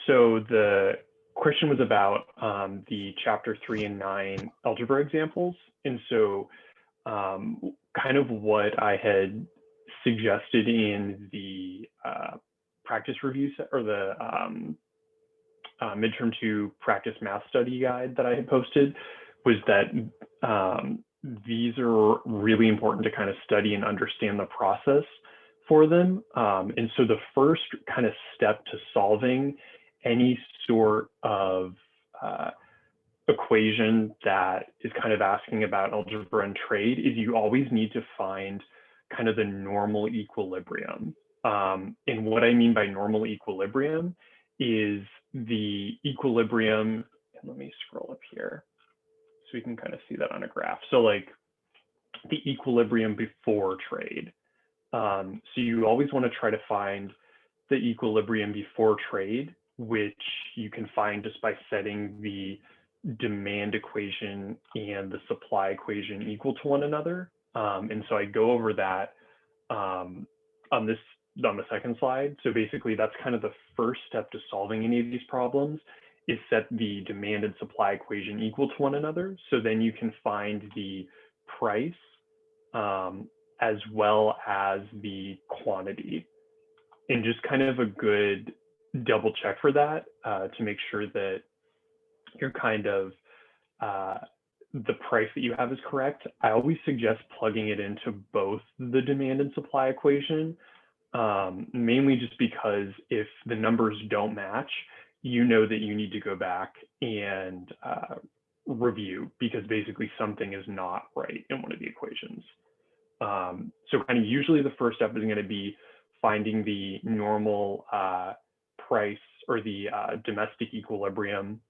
So the question was about the chapter 3 and 9 algebra examples. And so kind of what I had suggested in the practice review set, or the midterm 2 practice math study guide that I had posted, was that these are really important to kind of study and understand the process for them. And so the first kind of step to solving any sort of equation that is kind of asking about algebra and trade is you always need to find kind of the normal equilibrium. And what I mean by normal equilibrium is the equilibrium, and let me scroll up here so we can kind of see that on a graph. So like the equilibrium before trade. So you always want to try to find the equilibrium before trade, which you can find just by setting the demand equation and the supply equation equal to one another. And so I go over that on the second slide. So basically that's kind of the first step to solving any of these problems, is set the demand and supply equation equal to one another. So then you can find the price as well as the quantity. And just kind of a good double check for that to make sure that you're kind of the price that you have is correct. I always suggest plugging it into both the demand and supply equation, mainly just because if the numbers don't match, you know that you need to go back and review, because basically something is not right in one of the equations. So kind of usually the first step is going to be finding the normal price, or the domestic equilibrium,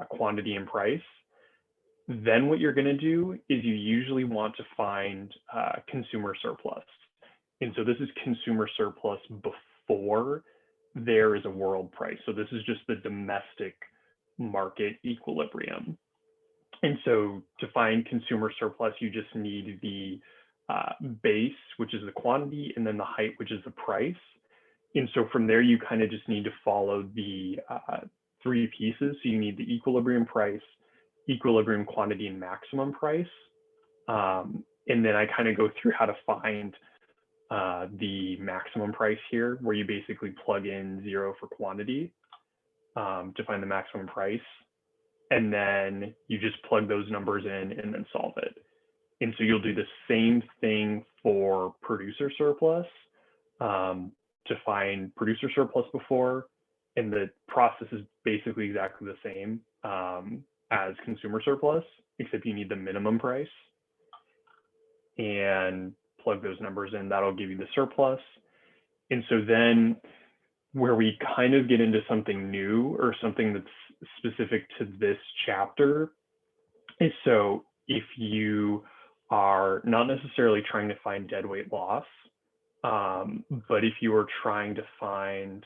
quantity and price. Then what you're going to do is you usually want to find consumer surplus. And so this is consumer surplus before there is a world price. So this is just the domestic market equilibrium. And so to find consumer surplus, you just need the base, which is the quantity, and then the height, which is the price. And so from there, you kind of just need to follow the three pieces. So you need the equilibrium price, equilibrium quantity, and maximum price. And then I kind of go through how to find the maximum price here, where you basically plug in 0 for quantity to find the maximum price. And then you just plug those numbers in and then solve it. And so you'll do the same thing for producer surplus to find producer surplus before. And the process is basically exactly the same as consumer surplus, except you need the minimum price. And plug those numbers in, that'll give you the surplus. And so then where we kind of get into something new, or something that's specific to this chapter, is so if you are not necessarily trying to find deadweight loss, but if you are trying to find,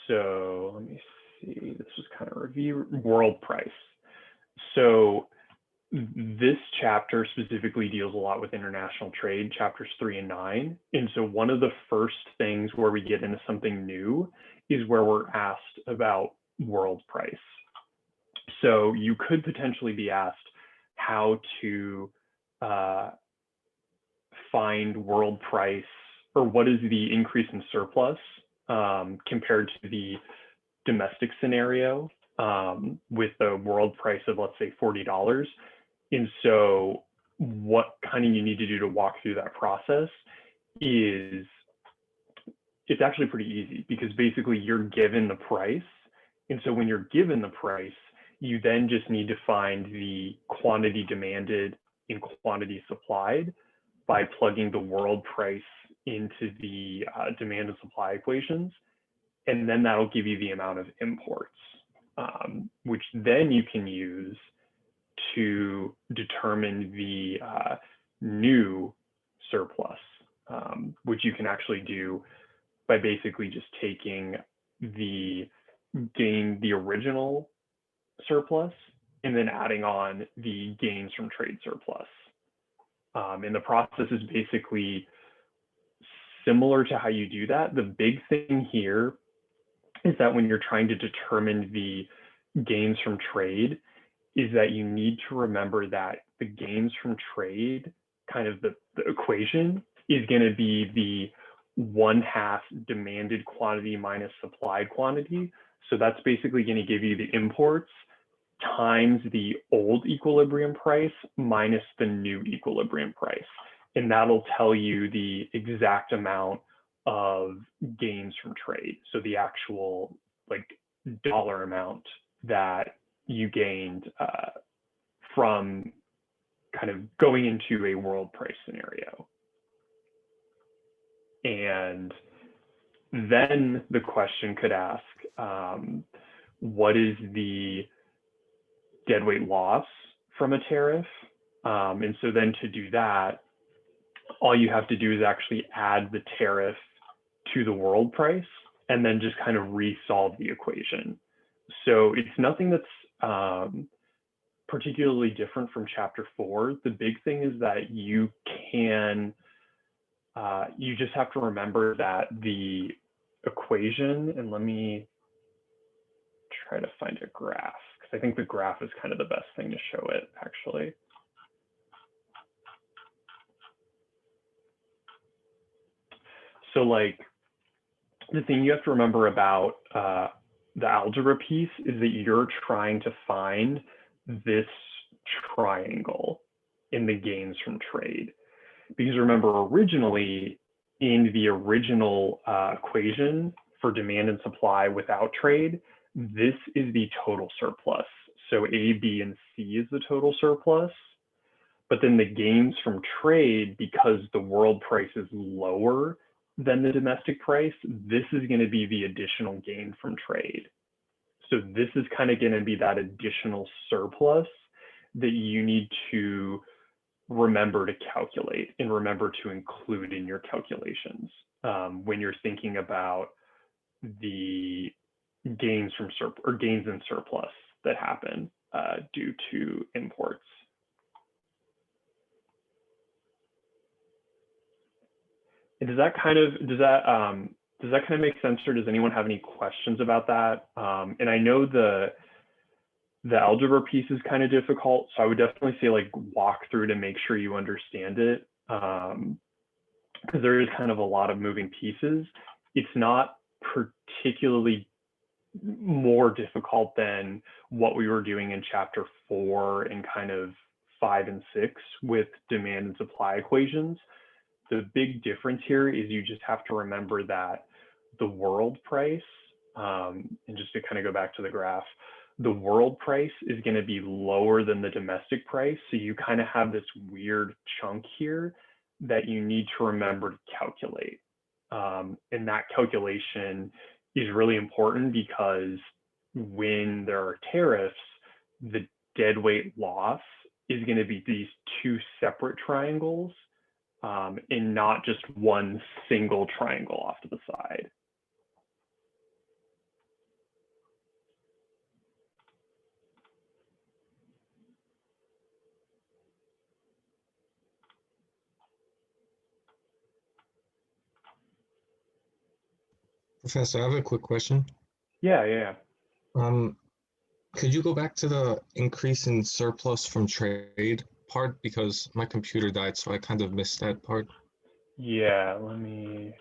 so let me see, this was kind of review, world price. So this chapter specifically deals a lot with international trade, chapters 3 and 9. And so one of the first things where we get into something new is where we're asked about world price. So you could potentially be asked how to find world price, or what is the increase in surplus compared to the domestic scenario with the world price of, let's say, $40. And so what kind of you need to do to walk through that process is, it's actually pretty easy, because basically you're given the price. And so when you're given the price, you then just need to find the quantity demanded and quantity supplied by plugging the world price into the demand and supply equations. And then that'll give you the amount of imports, which then you can use to determine the new surplus, which you can actually do by basically just taking the original surplus and then adding on the gains from trade surplus. And the process is basically similar to how you do that. The big thing here is that when you're trying to determine the gains from trade, is that you need to remember that the gains from trade, kind of the equation, is going to be the 1/2 demanded quantity minus supplied quantity. So that's basically going to give you the imports times the old equilibrium price minus the new equilibrium price. And that'll tell you the exact amount of gains from trade. So the actual like dollar amount that you gained from kind of going into a world price scenario. And then the question could ask, what is the deadweight loss from a tariff? And so then to do that, all you have to do is actually add the tariff to the world price and then just kind of resolve the equation. So it's nothing that's particularly different from chapter 4. The big thing is that you just have to remember that the equation, and let me try to find a graph, because I think the graph is kind of the best thing to show it, actually. So like, the thing you have to remember about the algebra piece is that you're trying to find this triangle in the gains from trade. Because remember, originally, in the original equation for demand and supply without trade, this is the total surplus. So A, B, and C is the total surplus. But then the gains from trade, because the world price is lower than the domestic price, this is going to be the additional gain from trade. So this is kind of going to be that additional surplus that you need to remember to calculate and remember to include in your calculations when you're thinking about the gains from gains in surplus that happen due to imports. And does that kind of make sense, or does anyone have any questions about that? And I know the algebra piece is kind of difficult, so I would definitely say like walk through to make sure you understand it, because there is kind of a lot of moving pieces. It's not particularly more difficult than what we were doing in chapter 4 and kind of 5 and 6 with demand and supply equations. The big difference here is you just have to remember that the world price, and just to kind of go back to the graph, the world price is going to be lower than the domestic price. So you kind of have this weird chunk here that you need to remember to calculate. And that calculation is really important because when there are tariffs, the deadweight loss is going to be these two separate triangles and not just one single triangle off to the side. Professor, I have a quick question. Yeah. Could you go back to the increase in surplus from trade part, because my computer died, so I kind of missed that part. Yeah, let me.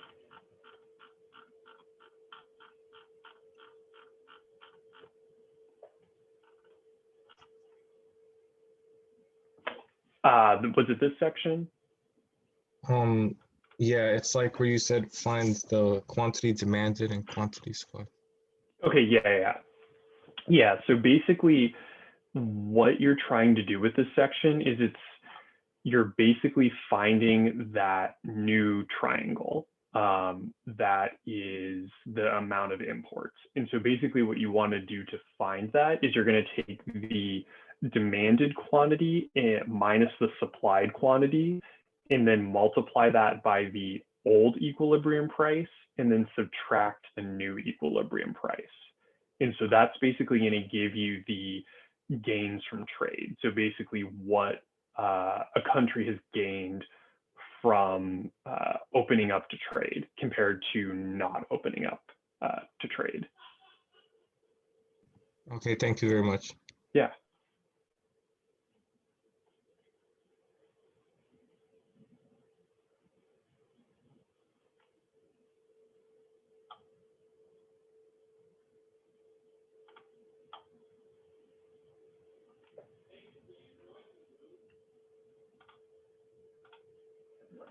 Was it this section? Yeah, it's like where you said find the quantity demanded and quantity supplied. Okay, yeah. So basically, what you're trying to do with this section is you're basically finding that new triangle that is the amount of imports. And so basically what you want to do to find that is you're going to take the demanded quantity minus the supplied quantity and then multiply that by the old equilibrium price and then subtract the new equilibrium price. And so that's basically going to give you the gains from trade. So basically what a country has gained from opening up to trade compared to not opening up to trade. Okay, thank you very much. Yeah.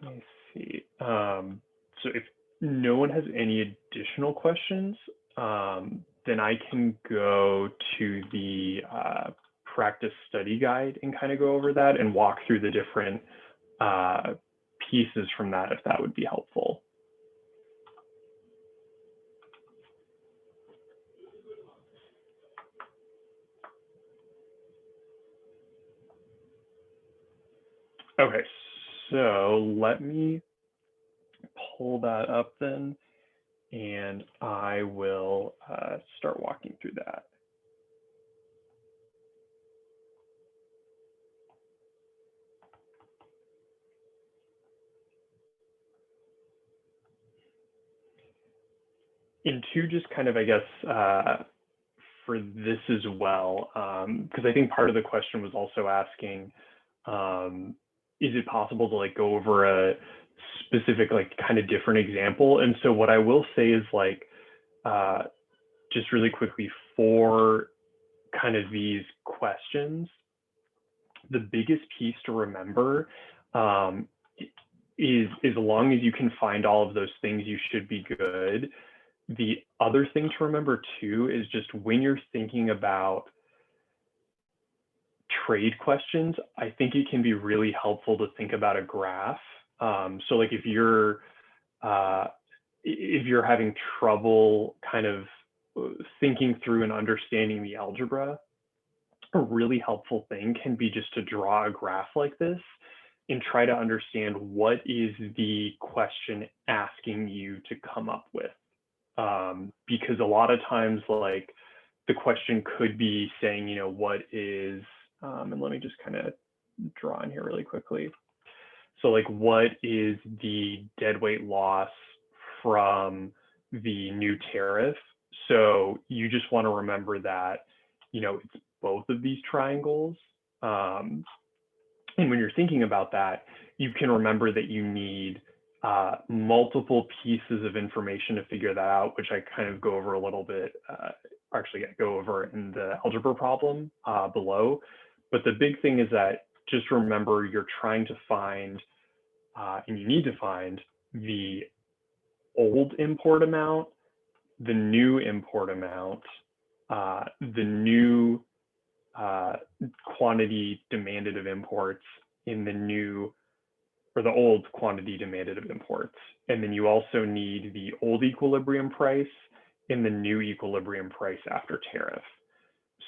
Let me see. So if no one has any additional questions, then I can go to the practice study guide and kind of go over that and walk through the different pieces from that, if that would be helpful. Okay, so let me pull that up then, and I will start walking through that. And two, just kind of, I guess, for this as well, because I think part of the question was also asking, is it possible to like go over a specific like kind of different example? And so what I will say is like, just really quickly for kind of these questions, the biggest piece to remember is as long as you can find all of those things, you should be good. The other thing to remember too is just when you're thinking about trade questions, I think it can be really helpful to think about a graph. So like if you're having trouble kind of thinking through and understanding the algebra, a really helpful thing can be just to draw a graph like this and try to understand what is the question asking you to come up with. Because a lot of times, like the question could be saying, you know, what is, and let me just kind of draw in here really quickly. So like, what is the deadweight loss from the new tariff? So you just want to remember that, you know, it's both of these triangles. And when you're thinking about that, you can remember that you need multiple pieces of information to figure that out, which I kind of go over a little bit, actually go over in the algebra problem below. But the big thing is that just remember you're trying to find, and you need to find the old import amount, the new import amount, the new quantity demanded of imports in the new or the old quantity demanded of imports. And then you also need the old equilibrium price and the new equilibrium price after tariff.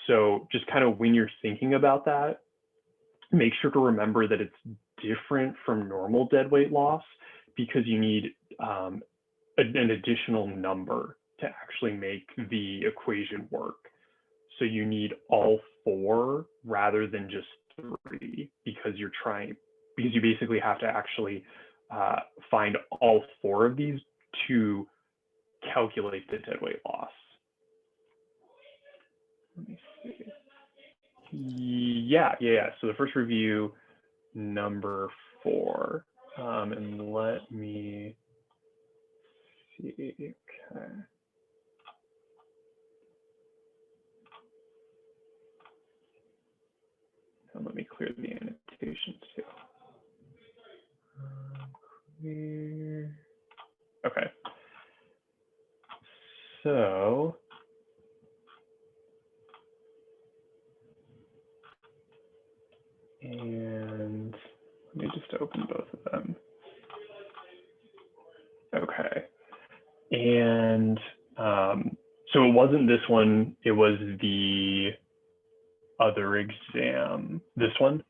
So just kind of when you're thinking about that, make sure to remember that it's different from normal deadweight loss because you need an additional number to actually make the equation work. So you need all four rather than just three because you basically have to actually find all four of these to calculate the deadweight loss. Let me see. Yeah. So the first review, number 4. And let me see. Okay. And let me clear the annotations too. Clear. Okay. So and let me just open both of them. Okay. And so it wasn't this one, it was the other exam. This one?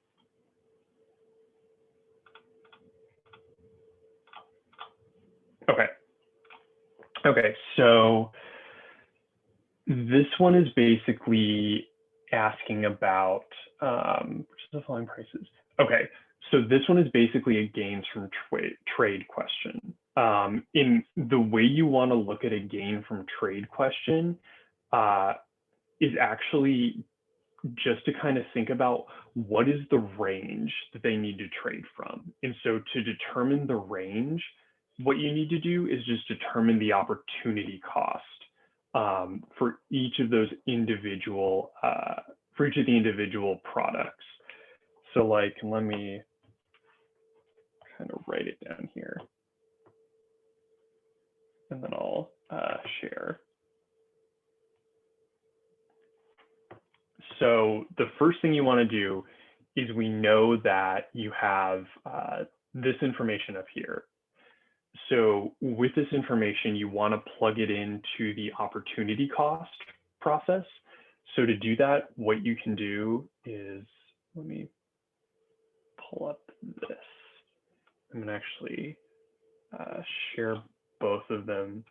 Okay, so this one is basically asking about the following prices. Okay, so this one is basically a gains from trade question. In the way you want to look at a gain from trade question, is actually just to kind of think about what is the range that they need to trade from. And so to determine the range, what you need to do is just determine the opportunity cost for each of those individual, for each of the individual products. So like, let me kind of write it down here, and then I'll share. So the first thing you want to do is, we know that you have this information up here. So with this information, you want to plug it into the opportunity cost process. So to do that, what you can do is, let me pull up this. I'm going to actually share both of them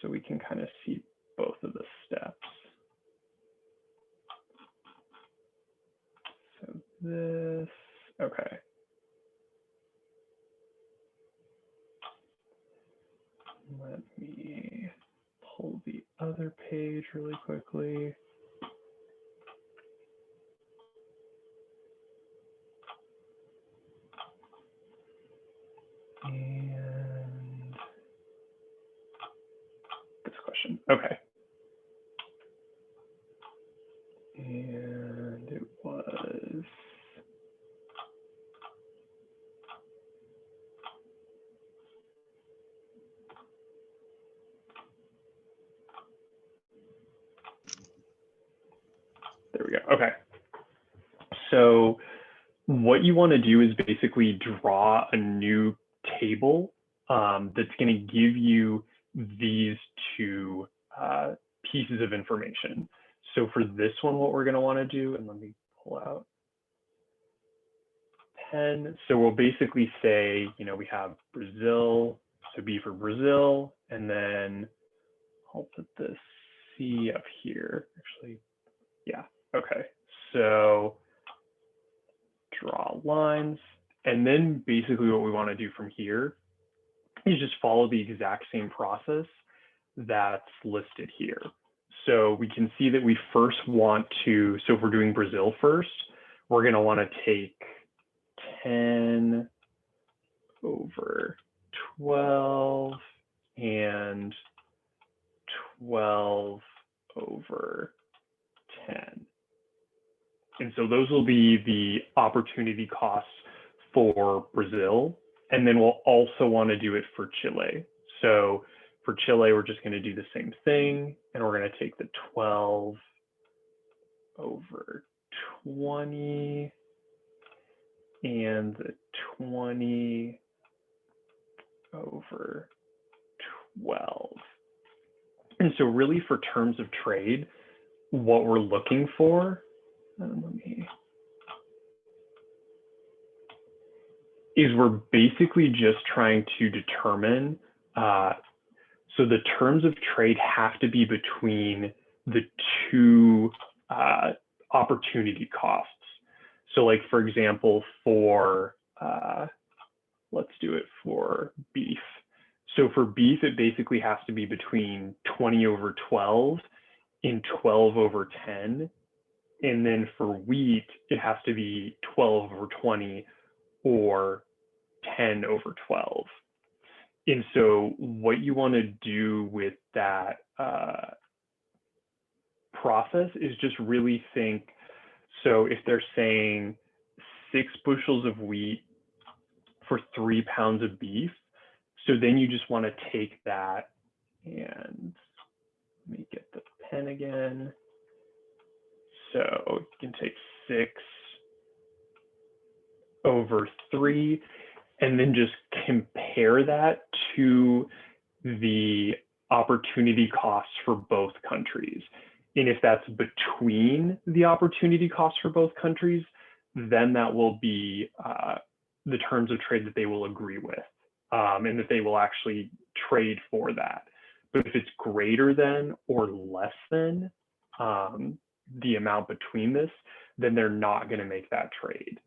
so we can kind of see both of the steps. So this, okay. Let me pull the other page really quickly. And this question, okay. And it was, there we go, okay. So what you want to do is basically draw a new table that's going to give you these two pieces of information. So for this one, what we're going to want to do, and let me pull out pen. So we'll basically say, you know, we have Brazil, so B for Brazil, and then I'll put the C up here. Actually, yeah, okay. So draw lines, and then basically what we want to do from here is just follow the exact same process that's listed here. So we can see that we first want to, so if we're doing Brazil first, we're going to want to take 10 over 12 and 12 over 10. And so those will be the opportunity costs for Brazil. And then we'll also want to do it for Chile. So for Chile, we're just going to do the same thing. And we're going to take the 12 over 20 and the 20 over 12. And so really for terms of trade, what we're looking for, is we're basically just trying to determine, so the terms of trade have to be between the two opportunity costs. So like, for example, for, let's do it for beef. So for beef, it basically has to be between 20 over 12 and 12 over 10. And then for wheat, it has to be 12 over 20 or 10 over 12. And so what you want to do with that process is just really think, so if they're saying 6 bushels of wheat for 3 pounds of beef, so then you just want to take that, and let me get the pen again. So you can take 6 over 3, and then just compare that to the opportunity costs for both countries. And if that's between the opportunity costs for both countries, then that will be the terms of trade that they will agree with, and that they will actually trade for that. But if it's greater than or less than the amount between this, then they're not going to make that trade.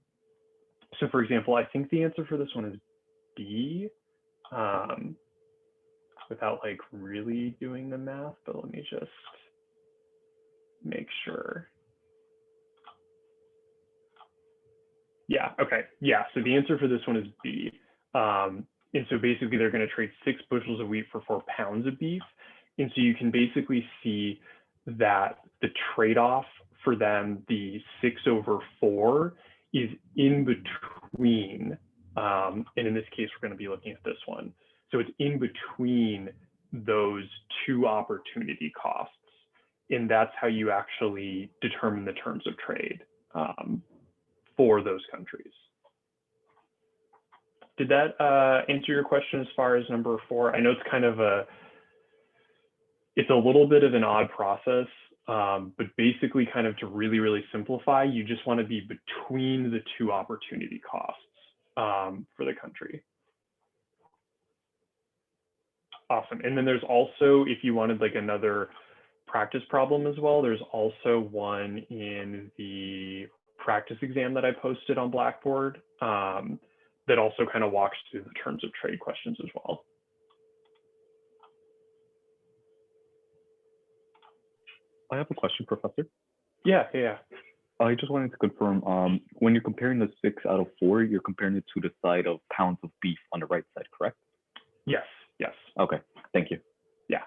So for example, I think the answer for this one is B, without like really doing the math, but let me just make sure. Yeah, okay. Yeah, so the answer for this one is B. And so basically they're going to trade 6 bushels of wheat for 4 pounds of beef. And so you can basically see that the trade-off for them, the 6/4, is in between. And in this case, we're going to be looking at this one. So it's in between those 2 opportunity costs. And that's how you actually determine the terms of trade for those countries. Did that answer your question as far as number 4? I know it's kind of it's a little bit of an odd process, but basically kind of to really, really simplify, you just want to be between the 2 opportunity costs for the country. Awesome. And then there's also, if you wanted like another practice problem as well, there's also one in the practice exam that I posted on Blackboard that also kind of walks through the terms of trade questions as well. I have a question, Professor. Yeah. I just wanted to confirm, when you're comparing the 6/4, you're comparing it to the side of pounds of beef on the right side, correct? Yes. Okay, thank you. Yeah.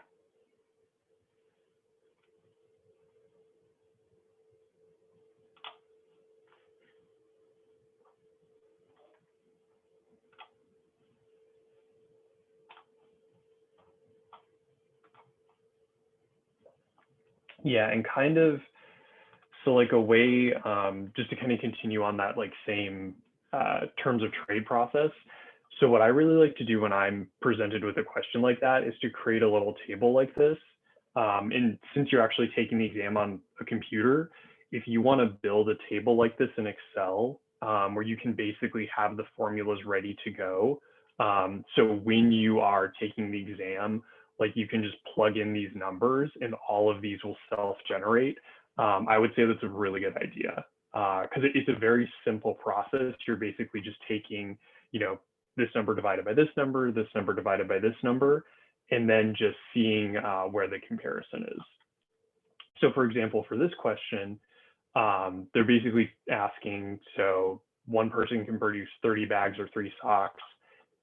Yeah, and kind of, so like a way, just to kind of continue on that like same terms of trade process. So what I really like to do when I'm presented with a question like that is to create a little table like this. And since you're actually taking the exam on a computer, if you want to build a table like this in Excel, where you can basically have the formulas ready to go. So when you are taking the exam, like you can just plug in these numbers and all of these will self-generate. I would say that's a really good idea because it's a very simple process. You're basically just taking, this number divided by this number divided by this number, and then just seeing where the comparison is. So for example, for this question, they're basically asking, so one person can produce 30 bags or 3 socks,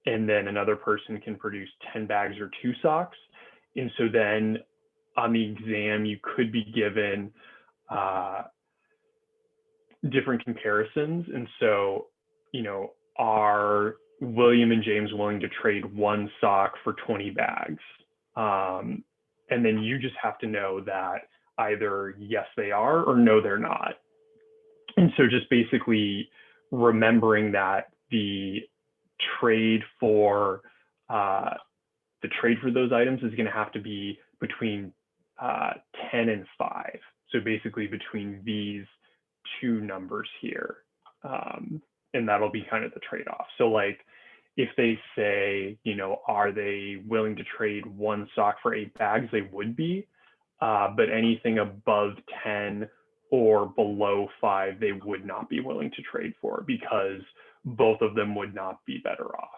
and then another person can produce 10 bags or 2 socks. And so then on the exam, you could be given different comparisons. And so, are William and James willing to trade 1 sock for 20 bags? And then you just have to know that either yes, they are, or no, they're not. And so just basically remembering that the trade for those items is going to have to be between 10 and 5. So basically between these 2 numbers here. And that'll be kind of the trade-off. So like if they say, are they willing to trade 1 sock for 8 bags? They would be, but anything above 10 or below 5, they would not be willing to trade for because both of them would not be better off.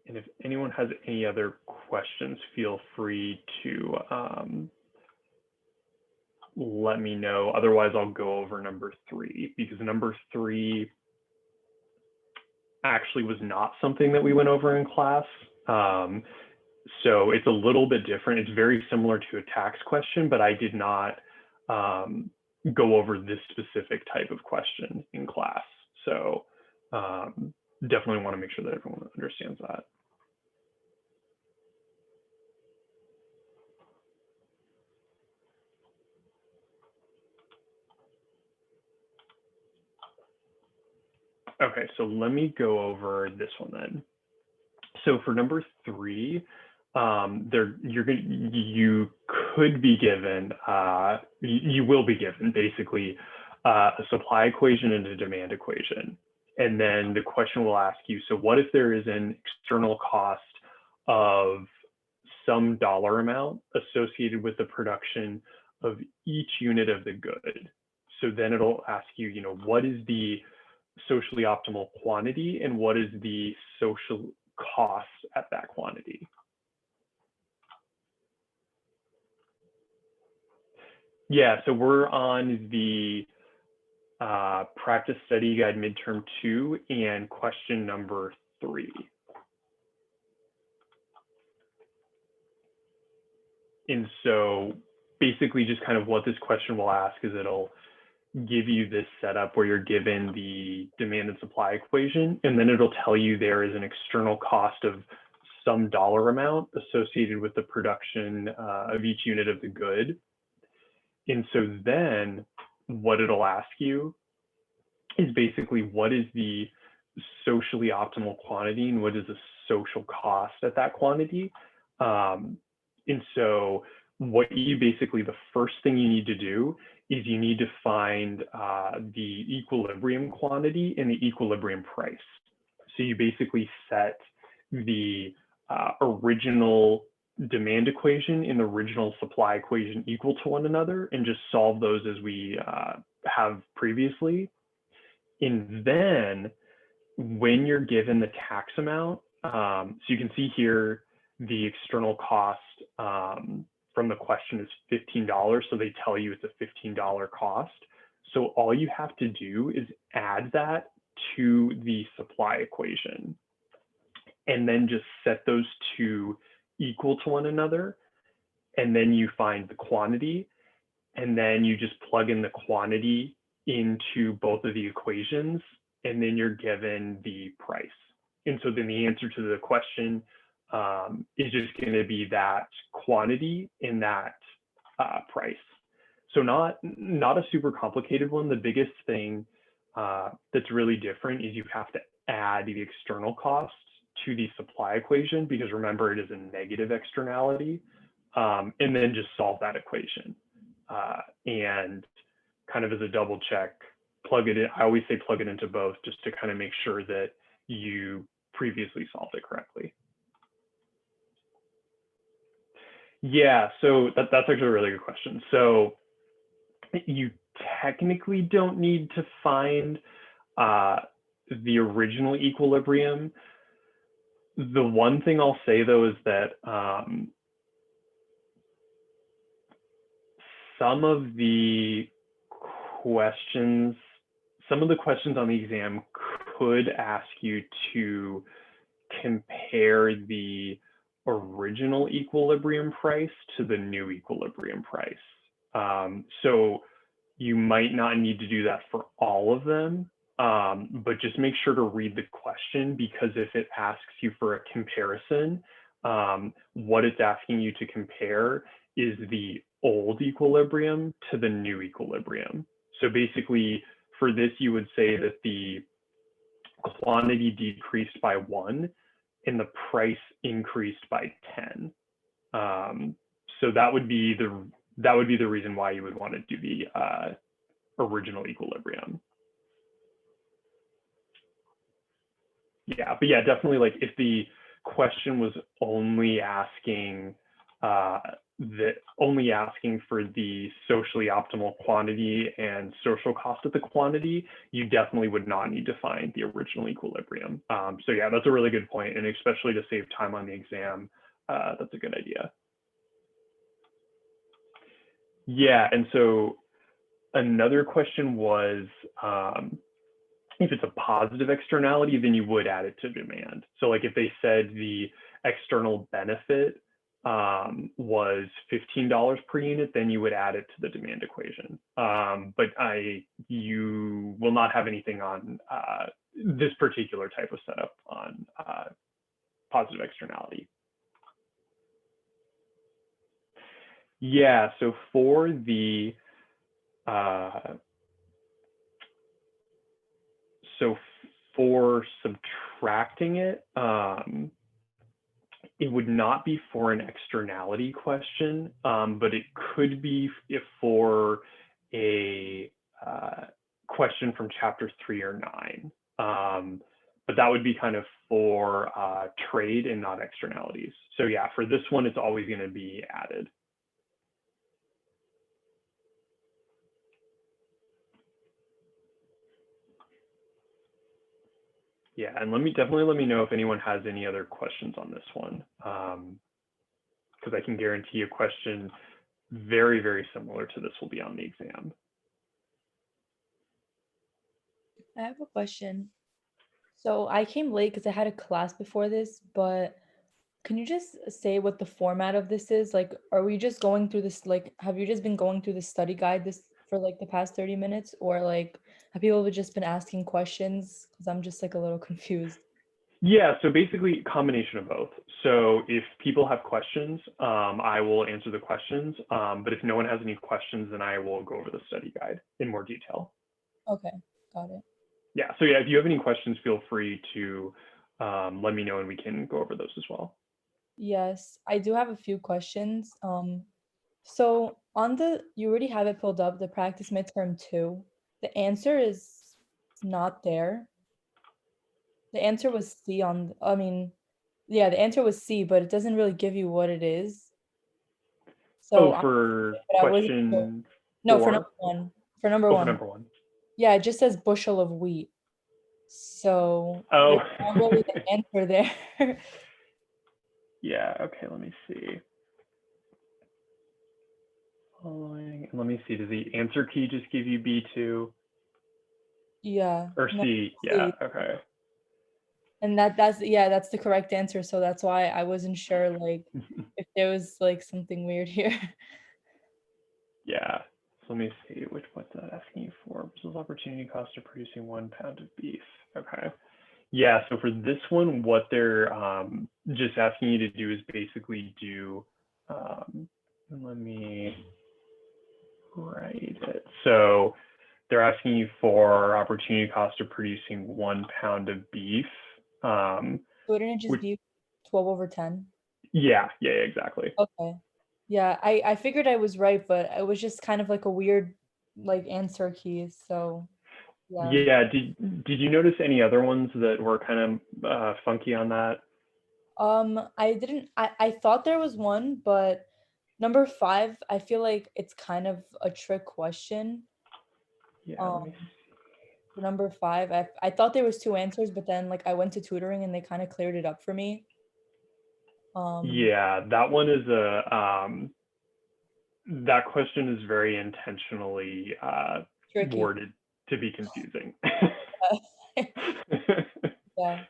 And if anyone has any other questions, feel free to let me know. Otherwise, I'll go over number 3 because number 3 actually was not something that we went over in class. So it's a little bit different. It's very similar to a tax question, but I did not go over this specific type of question in class. So definitely want to make sure that everyone understands that. Okay, so let me go over this one then. So for number 3, you could be given, you will be given basically a supply equation and a demand equation. And then the question will ask you, so what if there is an external cost of some dollar amount associated with the production of each unit of the good. So then it'll ask you, you know, what is the socially optimal quantity and what is the social cost at that quantity? Yeah, so we're on the practice study guide midterm 2 and question number 3. And so basically just kind of what this question will ask is it'll give you this setup where you're given the demand and supply equation, and then it'll tell you there is an external cost of some dollar amount associated with the production of each unit of the good. And so then what it'll ask you is basically what is the socially optimal quantity and what is the social cost at that quantity. And so what you basically, the first thing you need to do is you need to find the equilibrium quantity and the equilibrium price. So you basically set the original demand equation and the original supply equation equal to one another and just solve those as we have previously. And then when you're given the tax amount, so you can see here the external cost from the question is $15. So they tell you it's a $15 cost. So all you have to do is add that to the supply equation and then just set those two equal to one another. And then you find the quantity and then you just plug in the quantity into both of the equations and then you're given the price. And so then the answer to the question is just going to be that quantity in that price. So not a super complicated one. The biggest thing that's really different is you have to add the external costs to the supply equation because remember it is a negative externality, and then just solve that equation. And kind of as a double check, plug it in. I always say plug it into both just to kind of make sure that you previously solved it correctly. Yeah, so that's actually a really good question. So you technically don't need to find the original equilibrium. The one thing I'll say though is that some of the questions on the exam could ask you to compare the original equilibrium price to the new equilibrium price. So you might not need to do that for all of them, but just make sure to read the question because if it asks you for a comparison, what it's asking you to compare is the old equilibrium to the new equilibrium. So basically for this, you would say that the quantity decreased by 1 and the price increased by 10. So that would be the reason why you would want to do the original equilibrium. Yeah, but yeah, definitely like if the question was only asking for the socially optimal quantity and social cost of the quantity, you definitely would not need to find the original equilibrium. So yeah, that's a really good point, and especially to save time on the exam, that's a good idea. Yeah, and so another question was, if it's a positive externality, then you would add it to demand. So like if they said the external benefit was $15 per unit, then you would add it to the demand equation. But you will not have anything on this particular type of setup on positive externality. Yeah, so for the for subtracting it, it would not be for an externality question, but it could be if for a question from chapter 3 or 9. but that would be kind of for trade and not externalities. So yeah, for this one, it's always going to be added. Yeah, and definitely let me know if anyone has any other questions on this one, because I can guarantee a question very, very similar to this will be on the exam. I have a question. So I came late because I had a class before this, but can you just say what the format of this is? Like, are we just going through this, like, have you just been going through the study guide this for like the past 30 minutes? Or like, have people just been asking questions? Because I'm just like a little confused. Yeah, so basically combination of both. So if people have questions, I will answer the questions. But if no one has any questions, then I will go over the study guide in more detail. Okay, got it. Yeah, so yeah, if you have any questions, feel free to let me know and we can go over those as well. Yes, I do have a few questions. So on you already have it pulled up, the practice midterm 2. The answer is not there. The answer was C yeah, the answer was C, but it doesn't really give you what it is. So For I wasn't sure. question No, for 4? number 1. For number Oh, 1. for number 1. Yeah, it just says bushel of wheat. So Oh. there's not really the answer there. Yeah, okay, let me see. Following, and let me see, does the answer key just give you B2? Yeah. Or No, C, yeah, okay. And that's the correct answer. So that's why I wasn't sure like if there was like something weird here. Yeah, so let me see, what's that asking you for? Brazil's opportunity cost of producing 1 pound of beef. Okay. Yeah, so for this one, what they're just asking you to do is basically do, let me write it. So they're asking you for opportunity cost of producing 1 pound of beef. Wouldn't it just Which, be 12/10? yeah, exactly. Okay. Yeah, I figured I was right, but it was just kind of like a weird like answer key. So yeah. Yeah, did you notice any other ones that were kind of funky on that? I didn't I thought there was one, but number 5, I feel like it's kind of a trick question. Yeah, let me For number 5, I thought there was 2 answers, but then like I went to tutoring and they kind of cleared it up for me. Yeah, that one is that question is very intentionally Tricky. worded to be confusing. Yeah.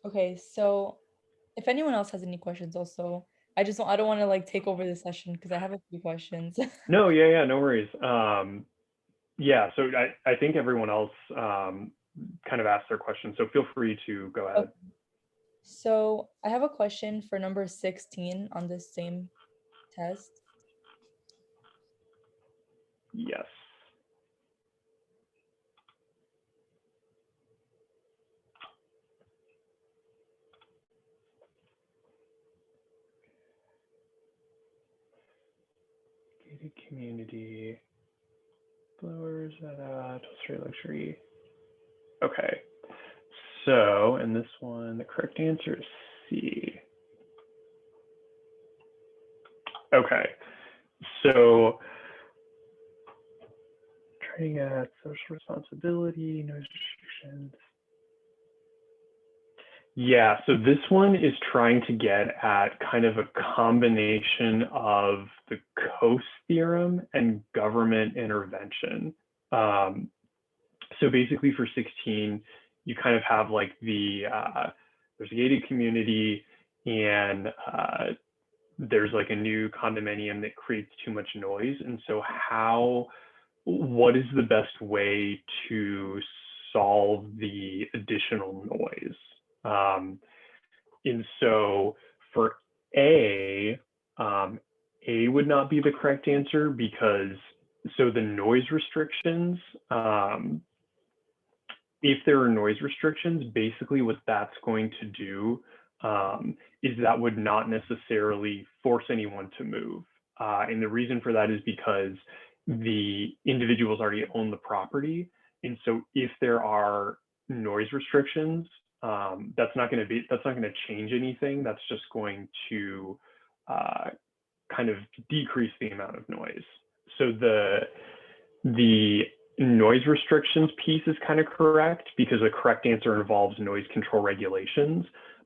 Okay, so if anyone else has any questions also, I don't want to like take over the session because I have a few questions. No, yeah, no worries. Yeah, so I think everyone else kind of asked their questions, so feel free to go ahead. Okay. So I have a question for number 16 on this same test. Yes. Gated community, blowers at Toaster luxury. Okay. So, in this one, the correct answer is C. Okay. So, trying at social responsibility, noise restrictions. Yeah, so this one is trying to get at kind of a combination of the Coase theorem and government intervention. So basically for 16, you kind of have like there's a gated community and there's like a new condominium that creates too much noise. And so what is the best way to solve the additional noise? And so for A would not be the correct answer because so the noise restrictions, if there are noise restrictions, basically what that's going to do is that would not necessarily force anyone to move. And the reason for that is because the individuals already own the property. And so if there are noise restrictions, that's not going to change anything. That's just going to kind of decrease the amount of noise. So the noise restrictions piece is kind of correct because the correct answer involves noise control regulations,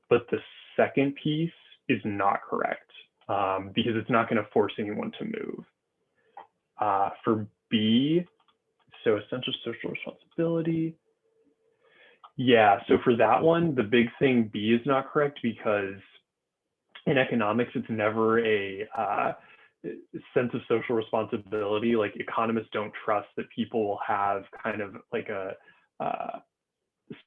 but the second piece is not correct because it's not going to force anyone to move. For B, so essential social responsibility. Yeah, so for that one, the big thing B is not correct because in economics, it's never a sense of social responsibility. Like economists don't trust that people will have kind of like a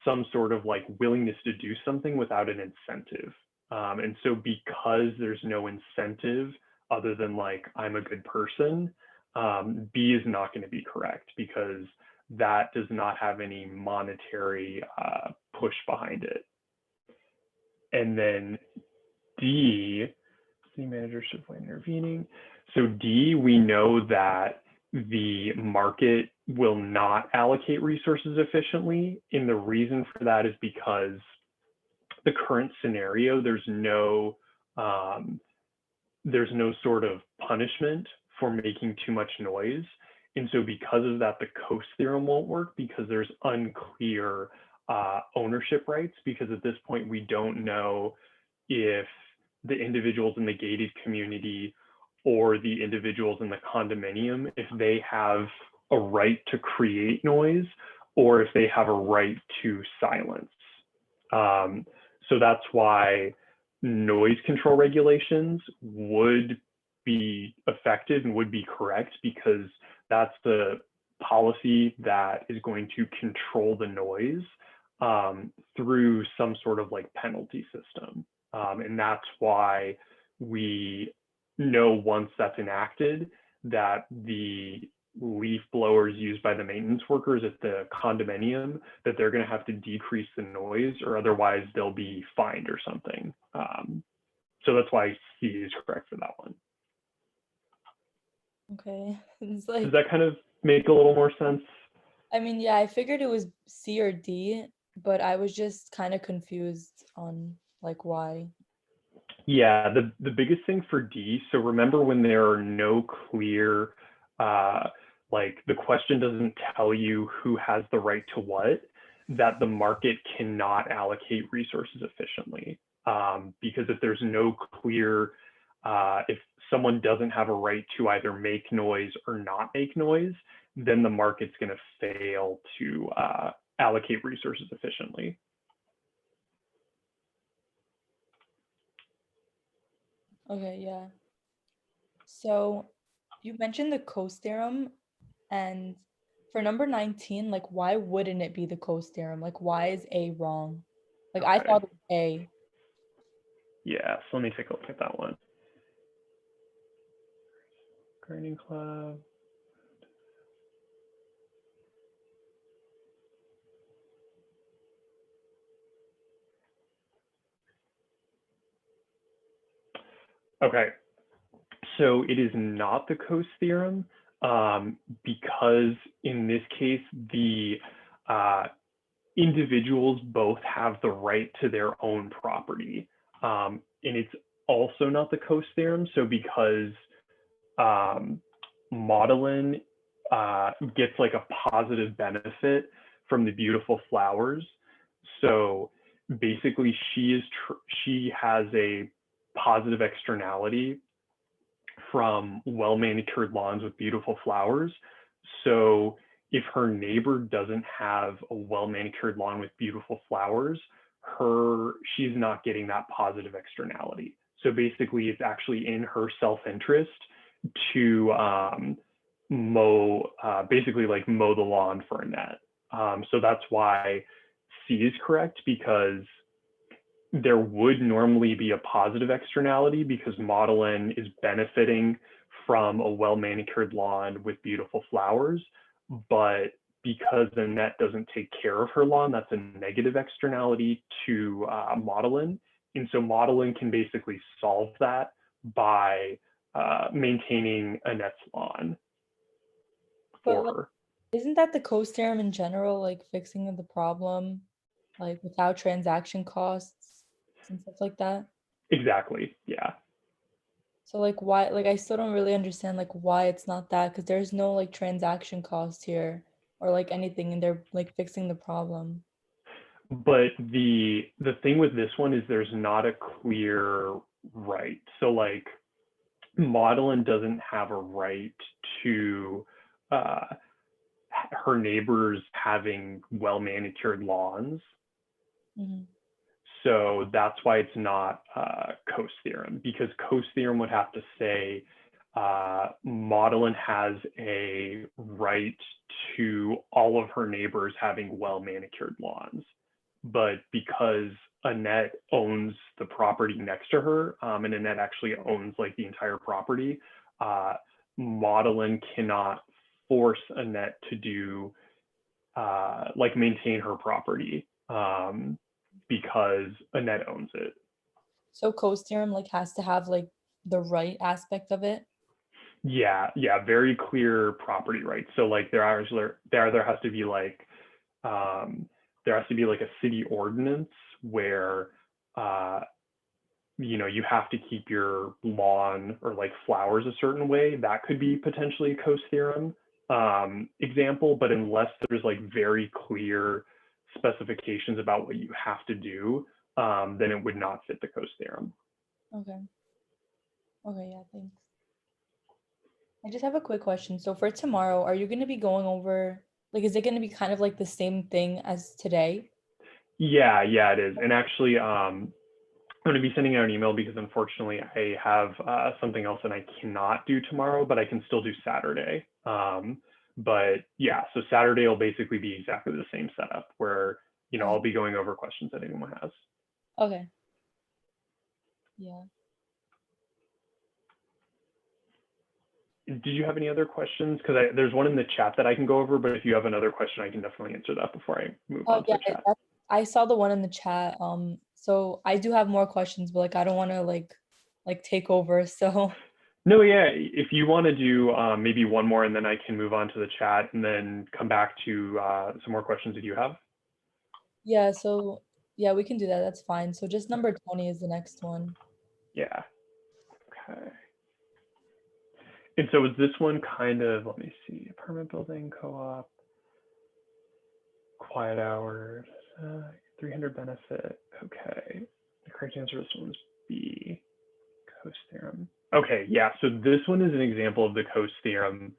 some sort of like willingness to do something without an incentive. And so because there's no incentive other than like, I'm a good person, B is not going to be correct because that does not have any monetary push behind it. And then D, city manager should avoid intervening. So D, we know that the market will not allocate resources efficiently. And the reason for that is because the current scenario, there's no sort of punishment for making too much noise. And so because of that, the Coase theorem won't work because there's unclear ownership rights, because at this point, we don't know if the individuals in the gated community or the individuals in the condominium, if they have a right to create noise or if they have a right to silence. So that's why noise control regulations would be effective and would be correct, because that's the policy that is going to control the noise through some sort of like penalty system. And that's why we know once that's enacted that the leaf blowers used by the maintenance workers at the condominium, that they're going to have to decrease the noise or otherwise they'll be fined or something. So that's why C is correct for that one. Okay. It's like, does that kind of make a little more sense? I mean, yeah, I figured it was C or D, but I was just kind of confused on like why. Yeah, the biggest thing for D, so remember when there are no clear, like the question doesn't tell you who has the right to what, that the market cannot allocate resources efficiently. Because if there's no clear, if someone doesn't have a right to either make noise or not make noise, then the market's going to fail to allocate resources efficiently. Okay, yeah. So you mentioned the Coase theorem, and for number 19, like why wouldn't it be the Coase theorem? Like why is A wrong? Like I Okay. thought it was A. Yeah, so let me take a look at that one. Gardening club. Okay, so it is not the Coase theorem because in this case, the individuals both have the right to their own property. And it's also not the Coase theorem. So because Maudlin gets like a positive benefit from the beautiful flowers. So basically she has a positive externality from well-manicured lawns with beautiful flowers. So if her neighbor doesn't have a well-manicured lawn with beautiful flowers, she's not getting that positive externality. So basically it's actually in her self-interest to basically like mow the lawn for Annette. So that's why C is correct, because there would normally be a positive externality because Maudlin is benefiting from a well-manicured lawn with beautiful flowers, but because Annette doesn't take care of her lawn, that's a negative externality to Maudlin. And so Maudlin can basically solve that by maintaining Annette's lawn for her. Isn't that the Coase theorem in general, like fixing the problem, like without transaction costs and stuff like that? Exactly. Yeah. So like why, like I still don't really understand like why it's not that, because there's no like transaction cost here or like anything, and they're like fixing the problem. But the thing with this one is there's not a clear right. So like Maudlin doesn't have a right to uh, her neighbors having well manicured lawns. Hmm. So that's why it's not Coase theorem, because Coase theorem would have to say Maudlin has a right to all of her neighbors having well manicured lawns. But because Annette owns the property next to her, and Annette actually owns like the entire property, Maudlin cannot force Annette to do like maintain her property. Because Annette owns it. So Coase theorem like has to have like the right aspect of it. Yeah, very clear property rights. So like there has to be like there has to be like a city ordinance where you have to keep your lawn or like flowers a certain way. That could be potentially a Coase theorem example, but unless there's like very clear specifications about what you have to do, then it would not fit the Coase theorem. Okay. Okay, yeah, thanks. I just have a quick question. So for tomorrow, are you going to be going over, like, is it going to be kind of like the same thing as today? Yeah, it is. And actually, I'm going to be sending out an email because unfortunately I have something else that I cannot do tomorrow, but I can still do Saturday. But yeah, so Saturday will basically be exactly the same setup where, I'll be going over questions that anyone has. Okay. Yeah. Did you have any other questions? Because there's one in the chat that I can go over, but if you have another question, I can definitely answer that before I move on to Yeah, the chat. I saw the one in the chat. So I do have more questions, but like I don't want to like take over. So No, yeah, if you want to do maybe one more and then I can move on to the chat and then come back to some more questions that you have. yeah, so yeah, we can do that. That's fine. So just number 20 is the next one. Yeah. Okay. And so is this one kind of, let me see, apartment building, co-op, quiet hours, 300 benefit. Okay. The correct answer to this one is B, Coase theorem. Okay, yeah, so this one is an example of the Coase theorem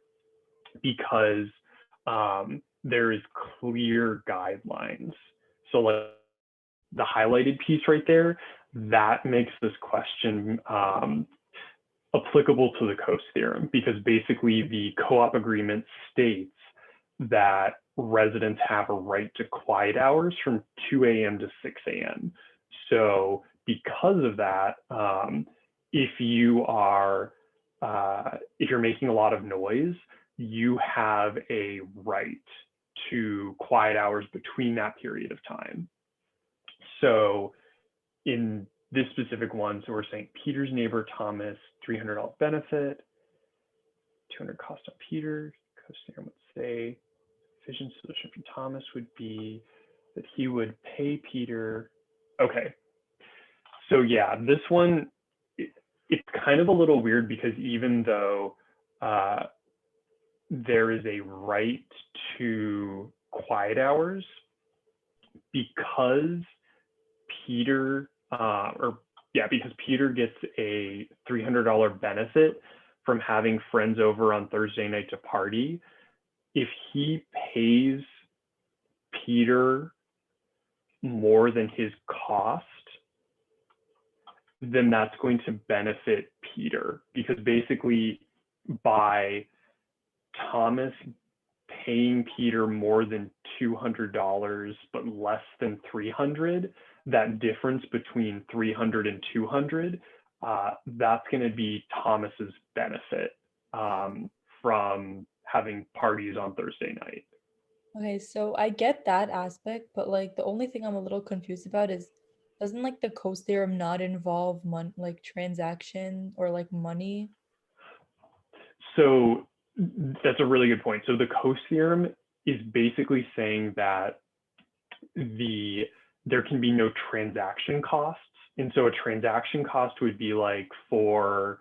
because there is clear guidelines. So like the highlighted piece right there, that makes this question applicable to the Coase theorem because basically the co-op agreement states that residents have a right to quiet hours from 2 a.m. to 6 a.m. So because of that, if you are if you're making a lot of noise, you have a right to quiet hours between that period of time. So in this specific one, so we're saying Peter's neighbor Thomas, $300 benefit, 200 cost on Peter. Coase theorem would say efficient solution for Thomas would be that he would pay Peter. Okay, so yeah, this one, it's kind of a little weird because even though there is a right to quiet hours, because Peter because Peter gets a $300 benefit from having friends over on Thursday night to party, if he pays Peter more than his cost, then that's going to benefit Peter because basically by Thomas paying Peter more than $200 but less than 300, that difference between 300 and 200, that's going to be Thomas's benefit from having parties on Thursday night. Okay, so I get that aspect, but like the only thing I'm a little confused about is doesn't like the Coase theorem not involve like transaction or like money? So that's a really good point. So the Coase theorem is basically saying that there can be no transaction costs. And so a transaction cost would be like for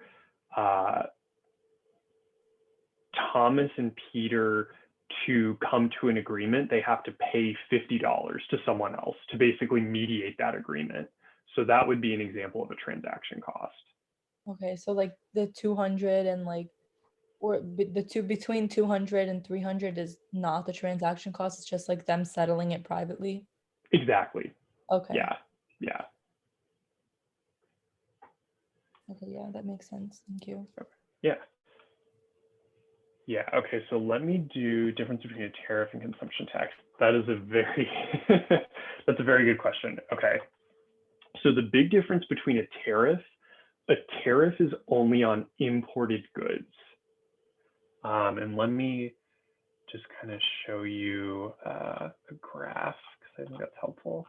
Thomas and Peter to come to an agreement, they have to pay $50 to someone else to basically mediate that agreement. So that would be an example of a transaction cost. Okay, so like the 200 and like, or the two between 200 and 300 is not the transaction cost. It's just like them settling it privately. Exactly. Okay. Yeah. Yeah. Okay, yeah, that makes sense. Thank you. Yeah. Yeah. Okay. So let me do difference between a tariff and consumption tax. That is a very that's a very good question. Okay. So the big difference between a tariff is only on imported goods. And let me just kind of show you a graph because I think that's helpful.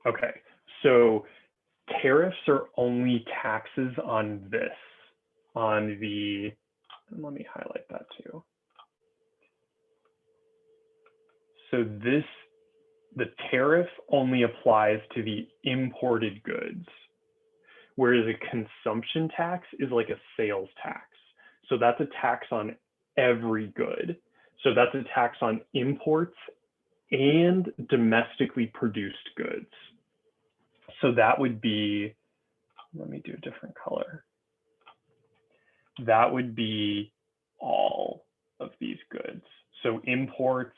Okay, so tariffs are only taxes on this, on the, and let me highlight that too. So this, the tariff only applies to the imported goods, whereas a consumption tax is like a sales tax. So that's a tax on every good. So that's a tax on imports and domestically produced goods. So that would be, let me do a different color. That would be all of these goods. So imports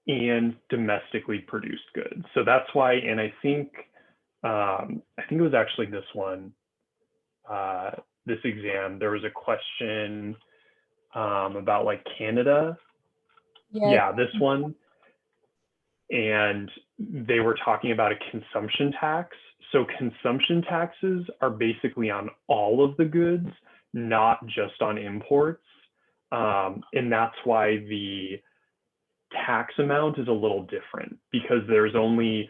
and domestically produced goods. So that's why, and I think it was actually this one, this exam, there was a question about like Canada. Yeah, this one. And they were talking about a consumption tax. So consumption taxes are basically on all of the goods, not just on imports. And that's why the tax amount is a little different, because there's only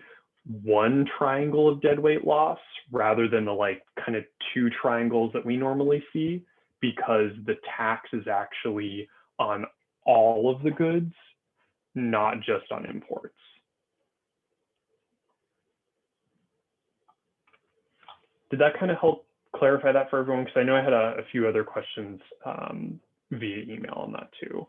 one triangle of deadweight loss rather than the like kind of two triangles that we normally see, because the tax is actually on all of the goods, not just on imports. Did that kind of help clarify that for everyone? Because I know I had a few other questions via email on that too.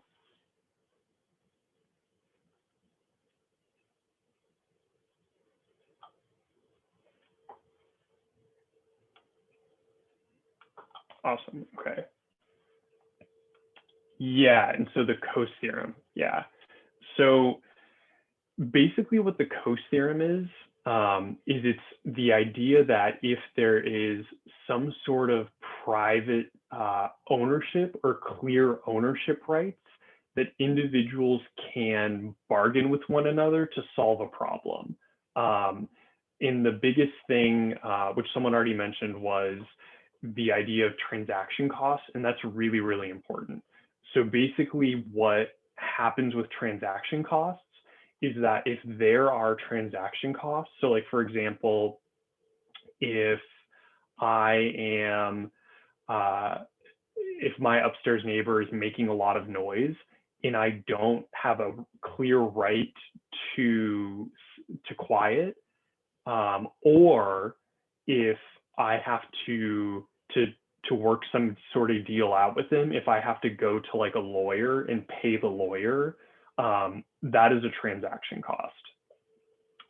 Awesome. Okay. Yeah, and so the Coase theorem. Yeah. So basically what the Coase theorem is it's the idea that if there is some sort of private ownership or clear ownership rights, that individuals can bargain with one another to solve a problem. And the biggest thing, which someone already mentioned, was the idea of transaction costs, and that's really, really important. So basically what happens with transaction costs is that if there are transaction costs, so like for example, if I am, if my upstairs neighbor is making a lot of noise and I don't have a clear right to quiet, or if I have to work some sort of deal out with him, if I have to go to like a lawyer and pay the lawyer, that is a transaction cost.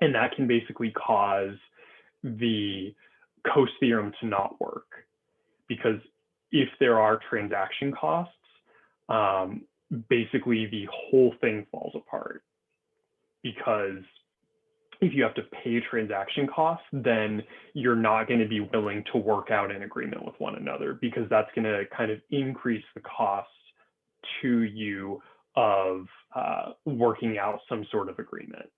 And that can basically cause the Coase theorem to not work, because if there are transaction costs, basically the whole thing falls apart. Because if you have to pay transaction costs, then you're not going to be willing to work out an agreement with one another, because that's going to kind of increase the costs to you of working out some sort of agreement.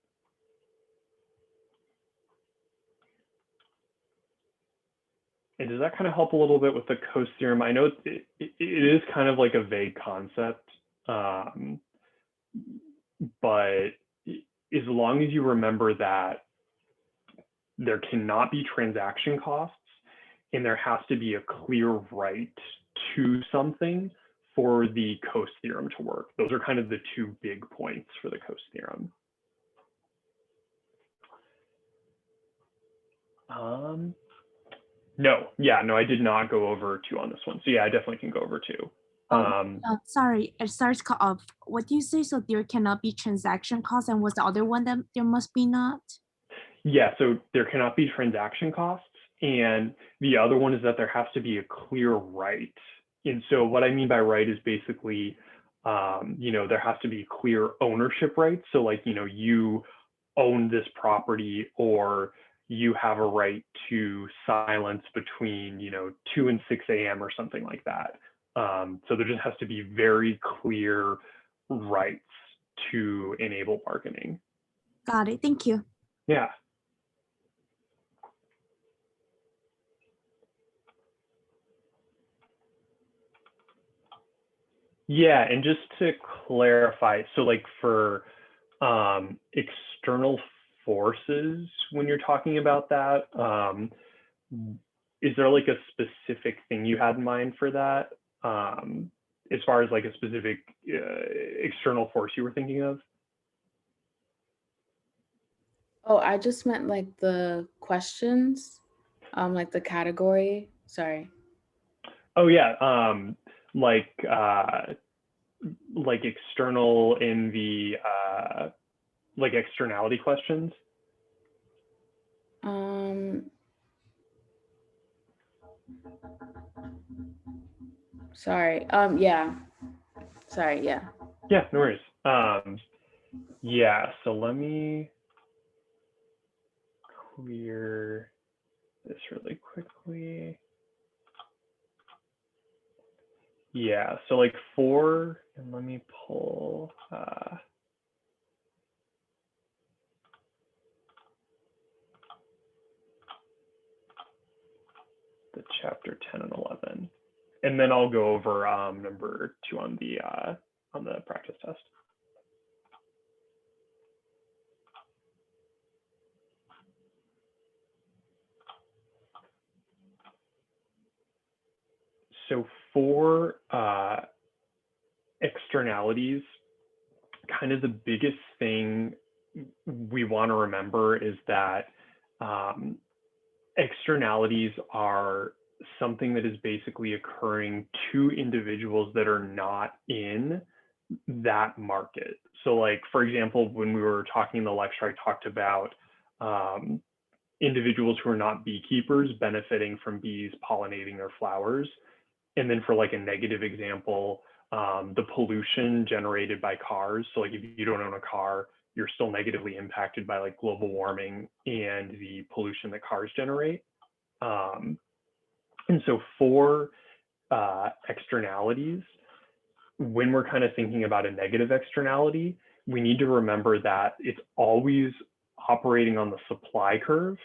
And does that kind of help a little bit with the Coase theorem? I know it is kind of like a vague concept, but as long as you remember that there cannot be transaction costs, and there has to be a clear right to something for the Coase theorem to work. Those are kind of the two big points for the Coase theorem. No, I did not go over 2 on this one. So yeah, I definitely can go over 2. Sorry, it starts cut off. What do you say? So there cannot be transaction costs, and what's the other one that there must be not? Yeah, so there cannot be transaction costs, and the other one is that there has to be a clear right. And so what I mean by right is basically, there has to be clear ownership rights. So like, you own this property, or you have a right to silence between 2 and 6 a.m. or something like that. So there just has to be very clear rights to enable bargaining. Got it. Thank you. Yeah. Yeah, and just to clarify, so like for external forces, when you're talking about that, is there like a specific thing you had in mind for that? As far as like a specific external force you were thinking of? Oh, I just meant like the questions, like the category. Sorry. Oh yeah, like external in the like externality questions. Sorry. Yeah. Sorry. Yeah. Yeah, no worries. Yeah, so let me clear this really quickly. Yeah, so like and let me pull the chapter 10 and 11, and then I'll go over number 2 on the practice test. So for externalities, kind of the biggest thing we want to remember is that externalities are something that is basically occurring to individuals that are not in that market. So like, for example, when we were talking in the lecture, I talked about individuals who are not beekeepers benefiting from bees pollinating their flowers. And then for like a negative example, the pollution generated by cars. So like if you don't own a car, you're still negatively impacted by like global warming and the pollution that cars generate. And so for externalities, when we're kind of thinking about a negative externality, we need to remember that it's always operating on the supply curve,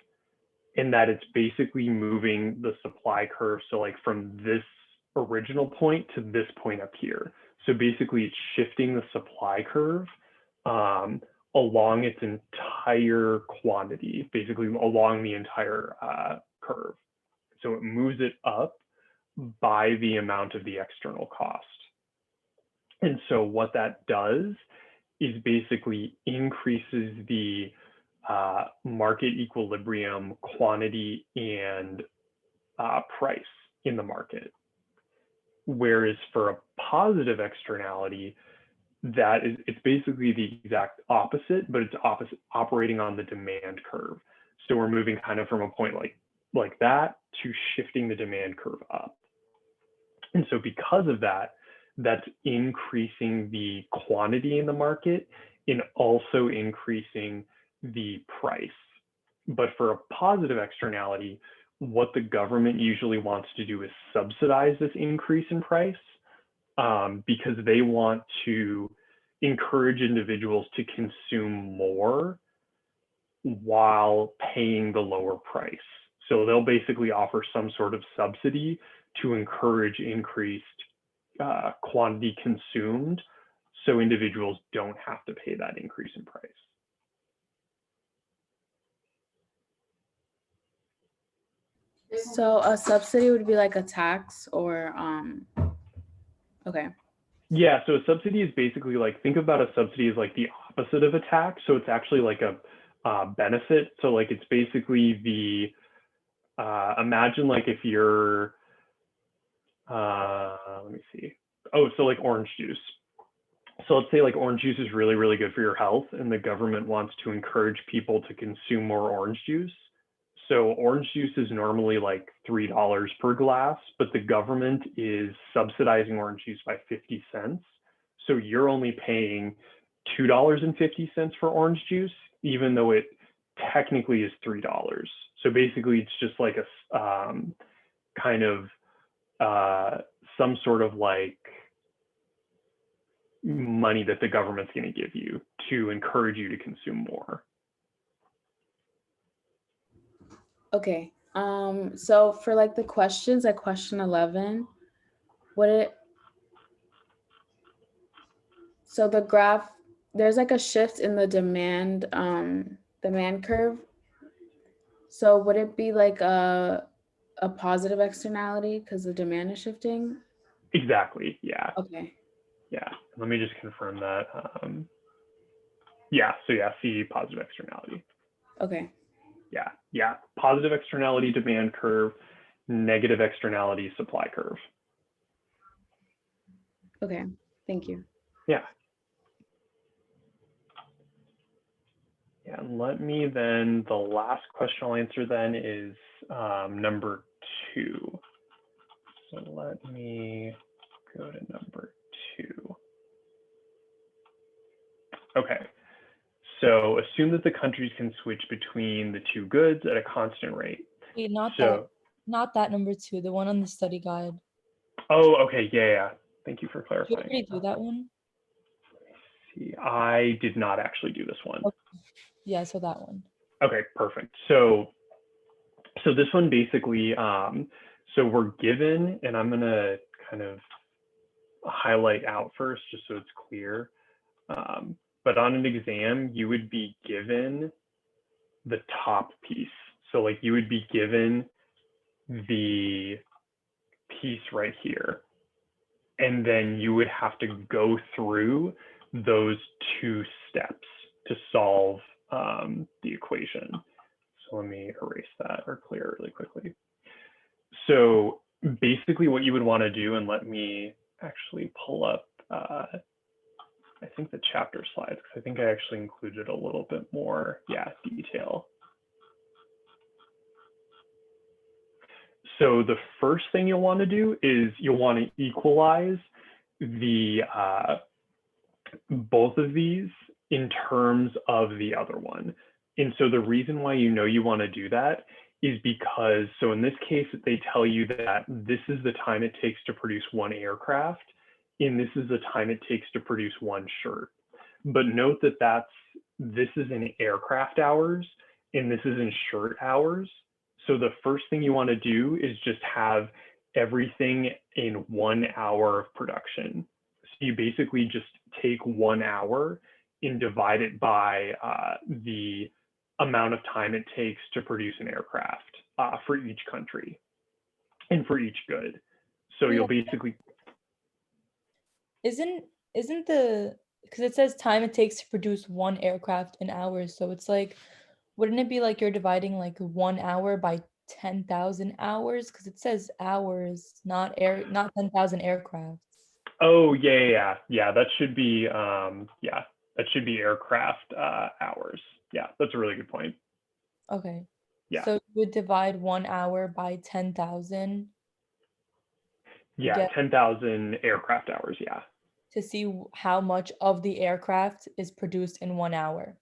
and that it's basically moving the supply curve. So like from this original point to this point up here. So basically it's shifting the supply curve along its entire quantity, basically along the entire curve. So it moves it up by the amount of the external cost. And so what that does is basically increases the market equilibrium quantity and price in the market. Whereas for a positive externality, it's basically the exact opposite, but it's operating on the demand curve. So we're moving kind of from a point like that to shifting the demand curve up. And so because of that, that's increasing the quantity in the market and also increasing the price. But for a positive externality, what the government usually wants to do is subsidize this increase in price because they want to encourage individuals to consume more while paying the lower price. So they'll basically offer some sort of subsidy to encourage increased quantity consumed so individuals don't have to pay that increase in price. So a subsidy would be like a tax or okay. Yeah, so a subsidy is basically like, think about a subsidy as like the opposite of a tax. So it's actually like a benefit. So like it's basically the, imagine like if you're, let me see. Oh, so like orange juice. So let's say like orange juice is really, really good for your health and the government wants to encourage people to consume more orange juice. So orange juice is normally like $3 per glass, but the government is subsidizing orange juice by 50 cents. So you're only paying $2.50 for orange juice, even though it technically is $3. So basically it's just like a kind of some sort of like money that the government's going to give you to encourage you to consume more. Okay. So for like the questions, like question 11, so the graph, there's like a shift in the demand curve. So would it be like a positive externality because the demand is shifting? Exactly. Yeah. Okay. Yeah. Let me just confirm that. Yeah. So yeah, C, positive externality. Okay. Yeah. Yeah. Positive externality demand curve, negative externality supply curve. Okay. Thank you. Yeah. Yeah. And let me then, the last question I'll answer then is number 2. So let me go to number 2. Okay. So assume that the countries can switch between the two goods at a constant rate. Wait, not So, that number 2, the one on the study guide. oh, okay, yeah. Thank you for Did you clarifying. already do that one? See, I did not actually do this one. Okay. Yeah, so that one. Okay, perfect. So this one basically, so we're given, and I'm gonna kind of highlight out first just so it's clear. But on an exam, you would be given the top piece. So like you would be given the piece right here. And then you would have to go through those 2 steps to solve the equation. So let me erase that or clear it really quickly. So basically what you would want to do, and let me actually pull up, I think the chapter slides, because I think I actually included a little bit more, detail. So the first thing you'll want to do is you'll want to equalize the both of these in terms of the other one. And so the reason why you know you want to do that is because, so in this case, they tell you that this is the time it takes to produce 1 aircraft, and this is the time it takes to produce 1 shirt. But note that this is in aircraft hours, and this is in shirt hours. So the first thing you want to do is just have everything in 1 hour of production. So you basically just take 1 hour and divide it by the amount of time it takes to produce an aircraft for each country and for each good. So you'll basically. Isn't the, because it says time it takes to produce 1 aircraft in hours, so it's like, wouldn't it be like you're dividing like 1 hour by 10,000 hours? Because it says hours, not 10,000 aircrafts. Oh yeah. That should be that should be aircraft hours. Yeah, that's a really good point. Okay. Yeah. So you would divide 1 hour by 10,000. Yeah, 10,000 aircraft hours. Yeah. To see how much of the aircraft is produced in 1 hour.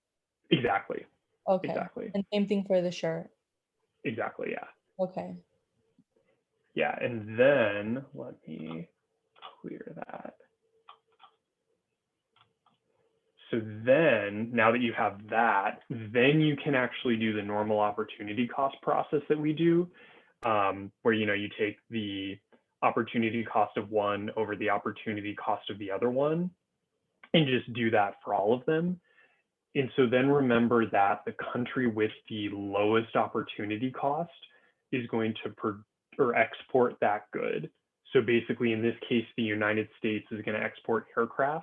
Exactly. Okay. Exactly. And same thing for the shirt. Exactly. Yeah. Okay. Yeah, and then let me clear that. So then, now that you have that, then you can actually do the normal opportunity cost process that we do, where you take the opportunity cost of one over the opportunity cost of the other one, and just do that for all of them. And so then remember that the country with the lowest opportunity cost is going to export that good. So basically, in this case, the United States is going to export aircrafts,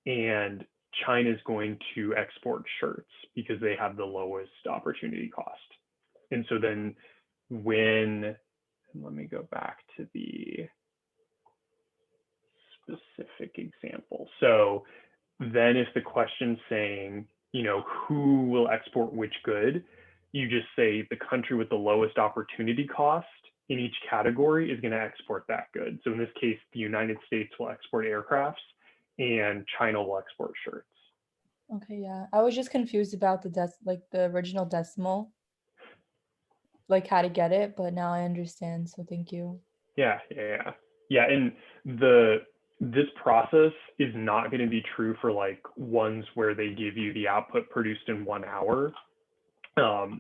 and China is going to export shirts because they have the lowest opportunity cost. And so then let me go back to the specific example. So then if the question's saying, who will export which good, you just say the country with the lowest opportunity cost in each category is going to export that good. So in this case, the United States will export aircrafts and China will export shirts. Okay, yeah. I was just confused about the original decimal, like how to get it, but now I understand. So thank you. Yeah. And this process is not going to be true for like ones where they give you the output produced in 1 hour.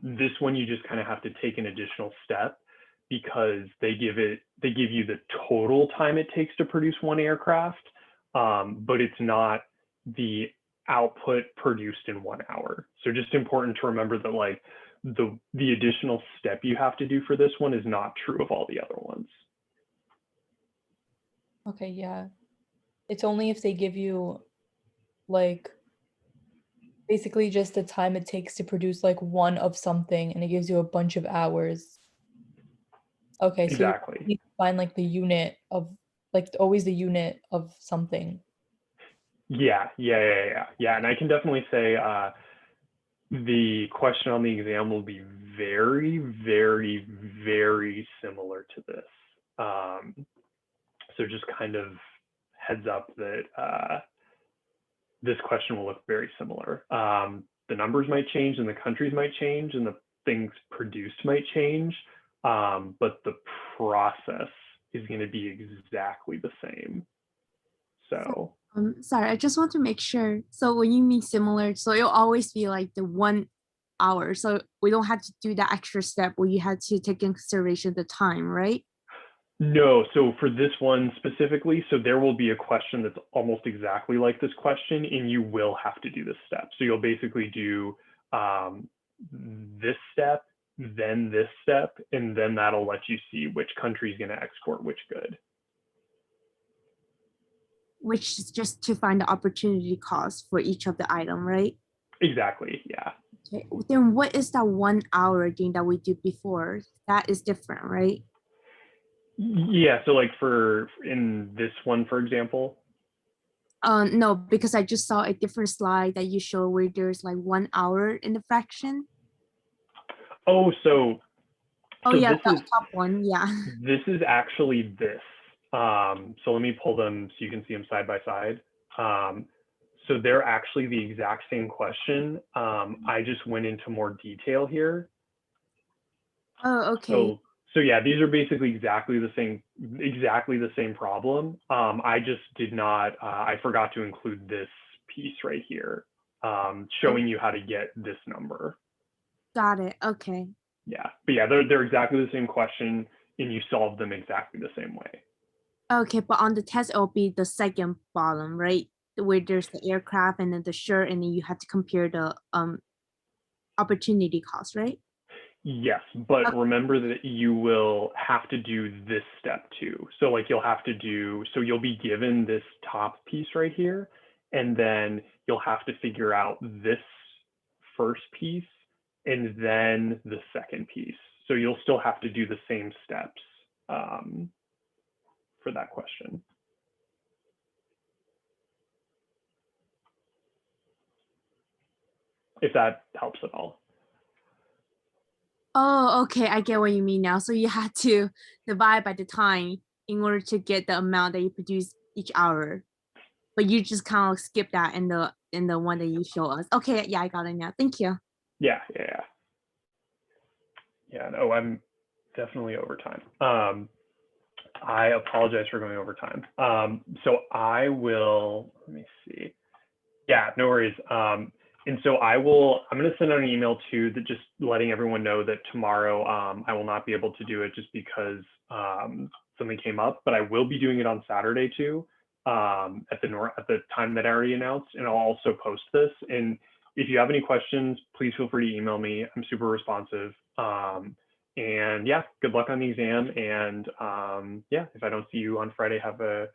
This one, you just kind of have to take an additional step because they give you the total time it takes to produce one aircraft, but it's not the output produced in 1 hour. So just important to remember that like the additional step you have to do for this one is not true of all the other ones. Okay, yeah. It's only if they give you like basically just the time it takes to produce like one of something and it gives you a bunch of hours. Okay, so Exactly. you need to find like the unit of like always the unit of something. Yeah. And I can definitely say the question on the exam will be very, very, very similar to this. So just kind of heads up that this question will look very similar. The numbers might change and the countries might change and the things produced might change, but the process is going to be exactly the same. So sorry, I just want to make sure. So when you mean similar, so it'll always be like the 1 hour. So we don't have to do that extra step where you had to take in consideration the time, right? no, so for this one specifically, so there will be a question that's almost exactly like this question, and you will have to do this step. So you'll basically do this step, then this step, and then that'll let you see which country is going to export which good. Which is just to find the opportunity cost for each of the item, right? Exactly, yeah. Okay. Then what is that 1 hour thing that we did before? That is different, right? Yeah, so like in this one, for example. No, because I just saw a different slide that you show where there's like 1 hour in the fraction. Oh, so yeah, this the top one, yeah. This is actually this. So let me pull them so you can see them side by side. So they're actually the exact same question. I just went into more detail here. Oh, okay. So yeah, these are basically exactly the same problem. I just did not, I forgot to include this piece right here, showing you how to get this number. Got it, okay. Yeah, but yeah, they're exactly the same question and you solve them exactly the same way. Okay, but on the test, it'll be the second bottom, right? Where there's the aircraft and then the shirt, and then you have to compare the opportunity cost, right? Yes, but remember that you will have to do this step too. So like you'll be given this top piece right here, and then you'll have to figure out this first piece and then the second piece. So you'll still have to do the same steps for that question. If that helps at all. Oh, okay, I get what you mean now. So you had to divide by the time in order to get the amount that you produce each hour. But you just kind of skip that in the one that you show us. Okay, yeah, I got it now. Thank you. Yeah, no, I'm definitely over time. I apologize for going over time. So I will, let me see. Yeah, no worries. And so I'm going to send out an email too, that just letting everyone know that tomorrow I will not be able to do it just because something came up, but I will be doing it on Saturday too, at the time that I already announced, and I'll also post this. And if you have any questions, please feel free to email me. I'm super responsive. And yeah, good luck on the exam. And yeah, if I don't see you on Friday, have a